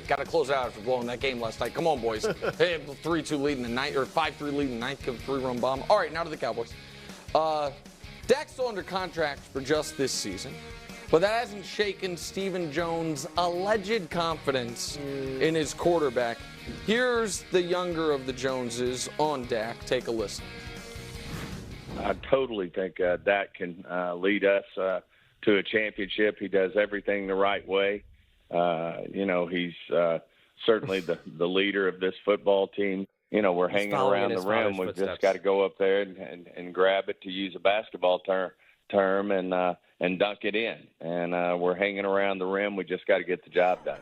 got to close it out after blowing that game last night. Come on, boys. Hey, 3-2 lead in the ninth, or 5-3 lead in the ninth, give a 3-run bomb. All right, now to the Cowboys. Dak's still under contract for just this season, but that hasn't shaken Stephen Jones' alleged confidence in his quarterback. Here's the younger of the Joneses on Dak. Take a listen. I totally think Dak can lead us to a championship. He does everything the right way. He's certainly the leader of this football team. We're hanging around the rim. We've just got to go up there and grab it, to use a basketball term, and dunk it in. And we're hanging around the rim. We just got to get the job done.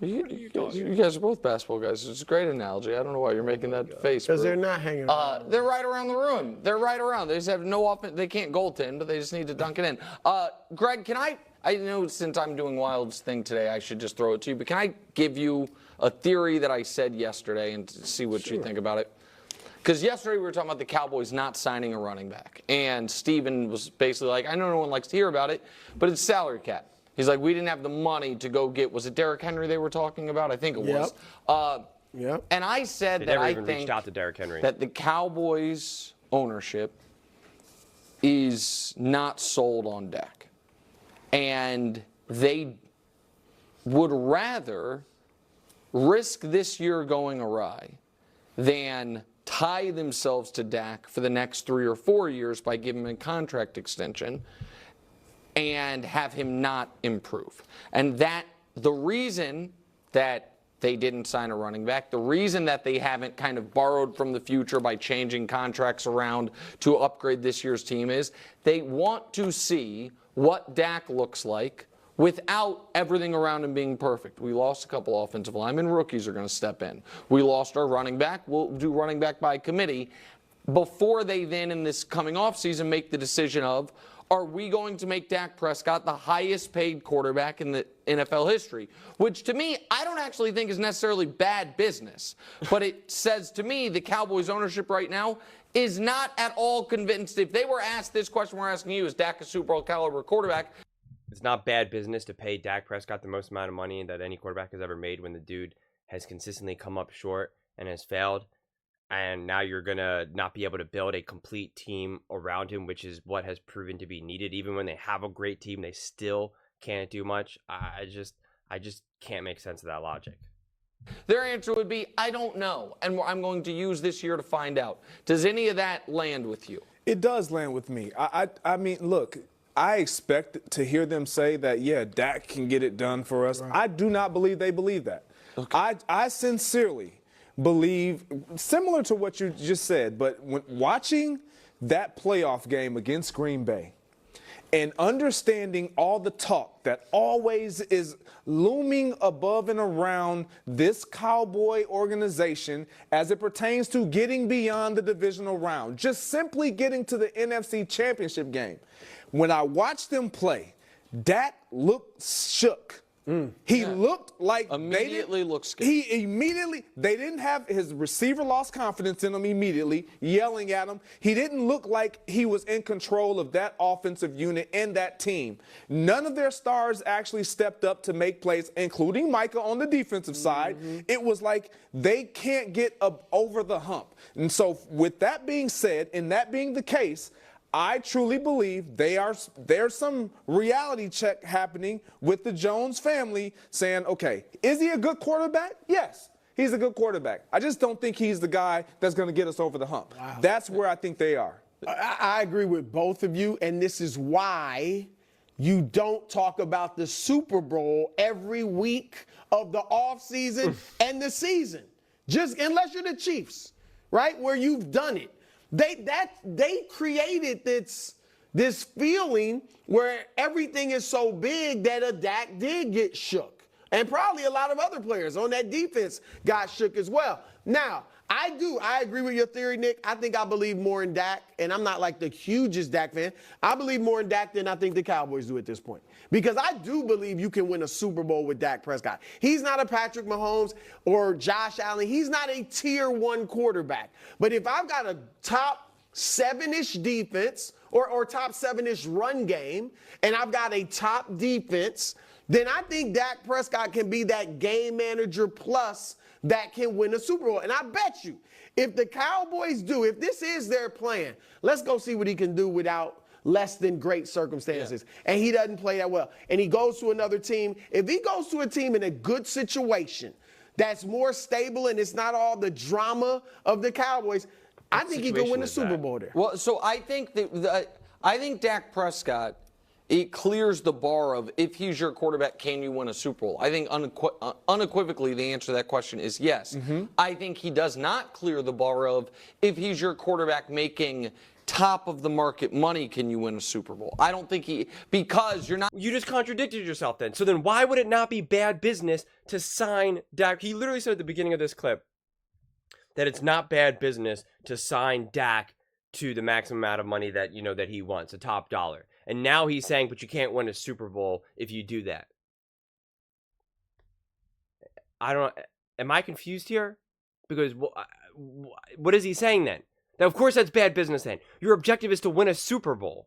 You guys are both basketball guys. It's a great analogy. I don't know why you're making that face. Because they're not hanging around. They're right around the rim. They're right around. They just have no offense. They can't goaltend, but they just need to dunk it in. Greg, can I know since I'm doing Wild's thing today, I should just throw it to you, but can I give you a theory that I said yesterday and see what you think about it? Because yesterday we were talking about the Cowboys not signing a running back. And Steven was basically like, I know no one likes to hear about it, but it's salary cap. He's like, we didn't have the money to go get, was it Derrick Henry they were talking about? I think it was. Yep. And I said that I think out to Derrick Henry. That the Cowboys ownership is not sold on Dak. And they would rather risk this year going awry than tie themselves to Dak for the next 3 or 4 years by giving him a contract extension and have him not improve. And that the reason that they didn't sign a running back, the reason that they haven't kind of borrowed from the future by changing contracts around to upgrade this year's team is they want to see what Dak looks like without everything around him being perfect. We lost a couple offensive linemen. Rookies are going to step in. We lost our running back. We'll do running back by committee before they then in this coming offseason make the decision of, are we going to make Dak Prescott the highest paid quarterback in the NFL history? Which to me, I don't actually think is necessarily bad business. But it says to me the Cowboys ownership right now is not at all convinced. If they were asked this question we're asking you, is Dak a Super Bowl caliber quarterback? It's not bad business to pay Dak Prescott the most amount of money that any quarterback has ever made when the dude has consistently come up short and has failed. And now you're going to not be able to build a complete team around him, which is what has proven to be needed. Even when they have a great team, they still can't do much. I just can't make sense of that logic. Their answer would be, I don't know. And I'm going to use this year to find out. Does any of that land with you? It does land with me. I mean, look, I expect to hear them say that, yeah, Dak can get it done for us. Right. I do not believe they believe that. Okay. I sincerely believe, similar to what you just said, but when watching that playoff game against Green Bay and understanding all the talk that always is looming above and around this Cowboy organization as it pertains to getting beyond the divisional round, just simply getting to the NFC Championship game. When I watched them play, Dak looked shook. He looked like immediately looked scared. They didn't have his receiver lost confidence in him immediately, yelling at him. He didn't look like he was in control of that offensive unit and that team. None of their stars actually stepped up to make plays, including Micah on the defensive side. It was like they can't get over the hump. And so with that being said, and that being the case, I truly believe there's some reality check happening with the Jones family saying, okay, is he a good quarterback? Yes, he's a good quarterback. I just don't think he's the guy that's going to get us over the hump. Wow. That's where I think they are. I agree with both of you, and this is why you don't talk about the Super Bowl every week of the offseason and the season, just unless you're the Chiefs, right, where you've done it. They created this feeling where everything is so big that a Dak did get shook. And probably a lot of other players on that defense got shook as well. Now, I agree with your theory, Nick. I think I believe more in Dak, and I'm not like the hugest Dak fan. I believe more in Dak than I think the Cowboys do at this point. Because I do believe you can win a Super Bowl with Dak Prescott. He's not a Patrick Mahomes or Josh Allen. He's not a tier 1 quarterback. But if I've got a top 7-ish defense or top 7-ish run game, and I've got a top defense then I think Dak Prescott can be that game manager plus that can win a Super Bowl. And I bet you, if the Cowboys do, if this is their plan, let's go see what he can do without less than great circumstances. Yeah. And he doesn't play that well. And he goes to another team. If he goes to a team in a good situation that's more stable and it's not all the drama of the Cowboys, I think he could win the Super Bowl there. Well, so I think I think Dak Prescott, it clears the bar of if he's your quarterback, can you win a Super Bowl? I think unequivocally the answer to that question is yes. Mm-hmm. I think he does not clear the bar of if he's your quarterback making top of the market money, can you win a Super Bowl? I don't think because you're not. You just contradicted yourself then. So then why would it not be bad business to sign Dak? He literally said at the beginning of this clip that it's not bad business to sign Dak to the maximum amount of money that, that he wants, a top dollar. And now he's saying, but you can't win a Super Bowl if you do that. Am I confused here? Because what is he saying then? Now, of course, that's bad business then. Your objective is to win a Super Bowl.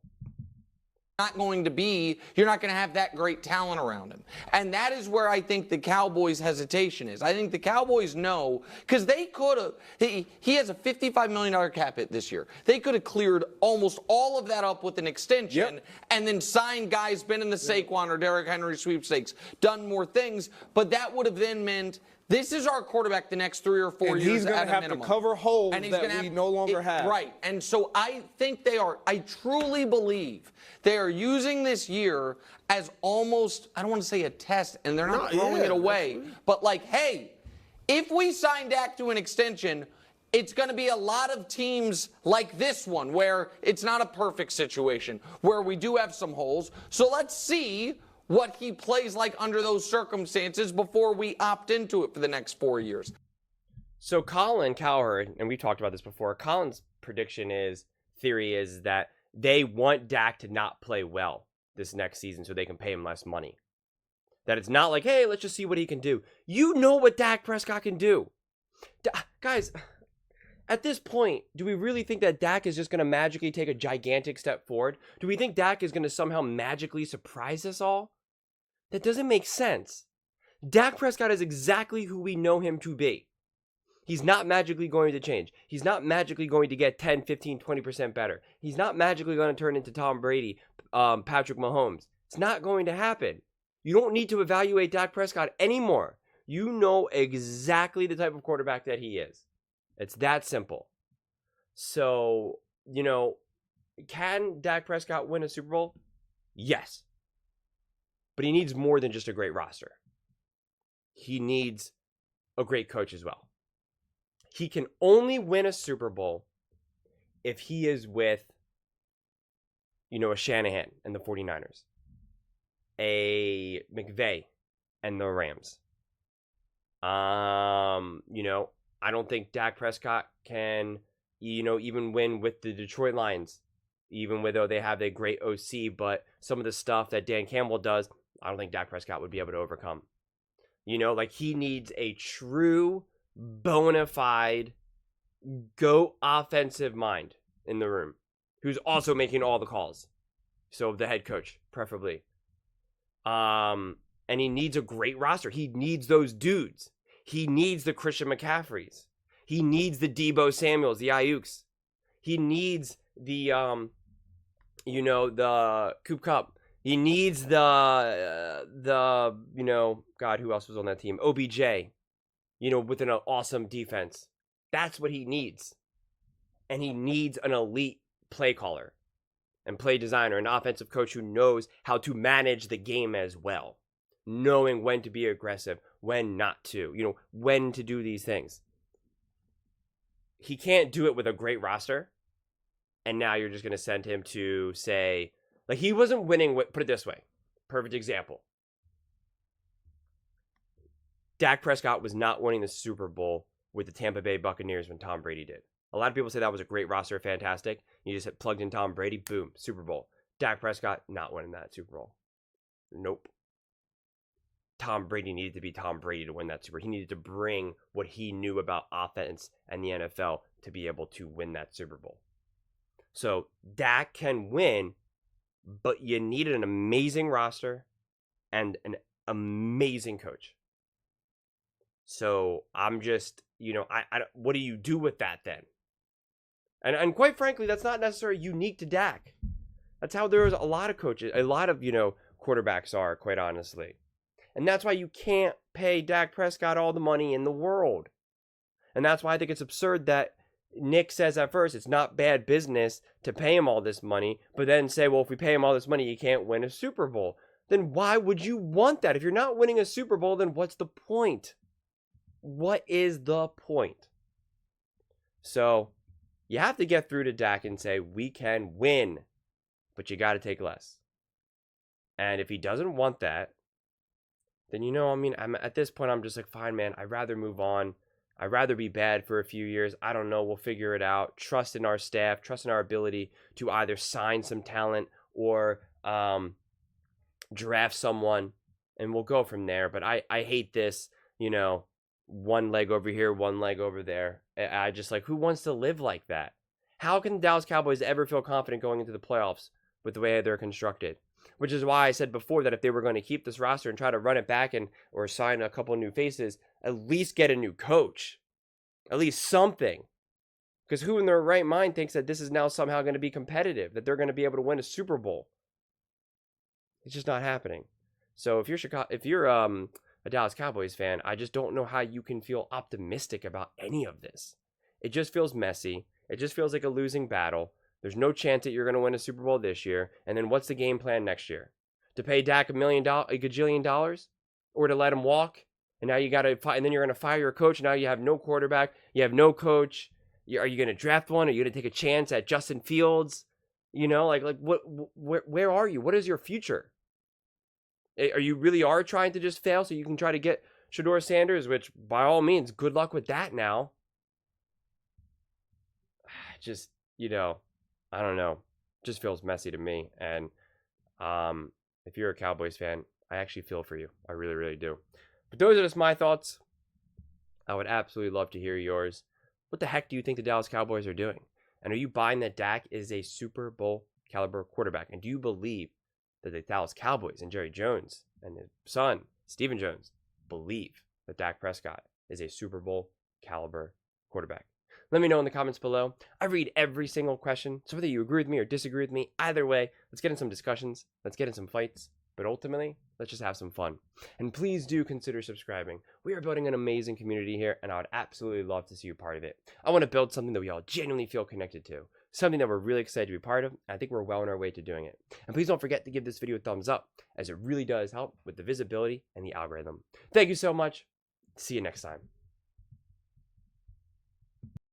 You're not going to have that great talent around him. And that is where I think the Cowboys' hesitation is. I think the Cowboys know, because they could have, he has a $55 million cap hit this year. They could have cleared almost all of that up with an extension and then signed guys, been in the Saquon or Derrick Henry sweepstakes, done more things. But that would have then meant this is our quarterback the next 3 or 4 years. He's going to have to cover holes that we no longer have. Right. And so I think I truly believe they are using this year as almost, I don't want to say a test, and they're not throwing it away, but like, hey, if we sign Dak to an extension, it's going to be a lot of teams like this one where it's not a perfect situation, where we do have some holes. So let's see what he plays like under those circumstances before we opt into it for the next 4 years. So Colin Cowherd, and we talked about this before, Colin's theory is that they want Dak to not play well this next season so they can pay him less money. That it's not like, hey, let's just see what he can do. You know what Dak Prescott can do. Guys, at this point, do we really think that Dak is just going to magically take a gigantic step forward? Do we think Dak is going to somehow magically surprise us all? That doesn't make sense. Dak Prescott is exactly who we know him to be. He's not magically going to change. He's not magically going to get 10, 15, 20% better. He's not magically going to turn into Tom Brady, Patrick Mahomes. It's not going to happen. You don't need to evaluate Dak Prescott anymore. You know exactly the type of quarterback that he is. It's that simple. So, can Dak Prescott win a Super Bowl? Yes. But he needs more than just a great roster. He needs a great coach as well. He can only win a Super Bowl if he is with, a Shanahan and the 49ers, a McVay and the Rams. I don't think Dak Prescott can, even win with the Detroit Lions, even though they have a great OC, but some of the stuff that Dan Campbell does, I don't think Dak Prescott would be able to overcome. He needs a true, bona fide, go offensive mind in the room, who's also making all the calls. So the head coach, preferably. And he needs a great roster. He needs those dudes. He needs the Christian McCaffreys. He needs the Deebo Samuels, the Ayuks. He needs the, the Coop Cup. He needs God, who else was on that team? OBJ, with an awesome defense. That's what he needs. And he needs an elite play caller and play designer, an offensive coach who knows how to manage the game as well. Knowing when to be aggressive, when not to, when to do these things. He can't do it with a great roster. And now you're just going to send him to say, he wasn't winning with, put it this way, perfect example. Dak Prescott was not winning the Super Bowl with the Tampa Bay Buccaneers when Tom Brady did. A lot of people say that was a great roster, fantastic. You just plugged in Tom Brady, boom, Super Bowl. Dak Prescott not winning that Super Bowl. Nope. Tom Brady needed to be Tom Brady to win that Super Bowl. He needed to bring what he knew about offense and the NFL to be able to win that Super Bowl. So Dak can win, but you needed an amazing roster and an amazing coach. So I'm just, what do you do with that then? And quite frankly, that's not necessarily unique to Dak. That's how there's a lot of coaches, a lot of, quarterbacks are, quite honestly. And that's why you can't pay Dak Prescott all the money in the world. And that's why I think it's absurd that Nick says at first it's not bad business to pay him all this money, but then say, well, if we pay him all this money, he can't win a Super Bowl. Then why would you want that? If you're not winning a Super Bowl, then what's the point? What is the point? So you have to get through to Dak and say, we can win, but you got to take less. And if he doesn't want that, then, I'm at this point, I'm just like, fine, man, I'd rather move on. I'd rather be bad for a few years. I don't know. We'll figure it out. Trust in our staff, trust in our ability to either sign some talent or draft someone, and we'll go from there. But I hate this, one leg over here, one leg over there. I just who wants to live like that? How can the Dallas Cowboys ever feel confident going into the playoffs with the way they're constructed? Which is why I said before that if they were going to keep this roster and try to run it back or sign a couple new faces, at least get a new coach. At least something. Because who in their right mind thinks that this is now somehow going to be competitive, that they're going to be able to win a Super Bowl? It's just not happening. So if you're a Dallas Cowboys fan, I just don't know how you can feel optimistic about any of this. It just feels messy. It just feels like a losing battle. There's no chance that you're going to win a Super Bowl this year. And then what's the game plan next year? To pay Dak a gajillion dollars? Or to let him walk? And now you got to fight, and then you're going to fire your coach. Now you have no quarterback. You have no coach. Are you going to draft one? Are you going to take a chance at Justin Fields? Where are you? What is your future? Are you really trying to just fail so you can try to get Shedeur Sanders, which by all means, good luck with that now. Just, I don't know. Just feels messy to me. And if you're a Cowboys fan, I actually feel for you. I really, really do. But those are just my thoughts. I would absolutely love to hear yours. What the heck do you think the Dallas Cowboys are doing? And are you buying that Dak is a Super Bowl caliber quarterback? And do you believe that the Dallas Cowboys and Jerry Jones and his son, Stephen Jones, believe that Dak Prescott is a Super Bowl caliber quarterback? Let me know in the comments below. I read every single question. So whether you agree with me or disagree with me, either way, let's get in some discussions. Let's get in some fights. But ultimately, let's just have some fun. And please do consider subscribing. We are building an amazing community here, and I would absolutely love to see you part of it. I want to build something that we all genuinely feel connected to. Something that we're really excited to be part of. And I think we're well on our way to doing it. And please don't forget to give this video a thumbs up, as it really does help with the visibility and the algorithm. Thank you so much. See you next time.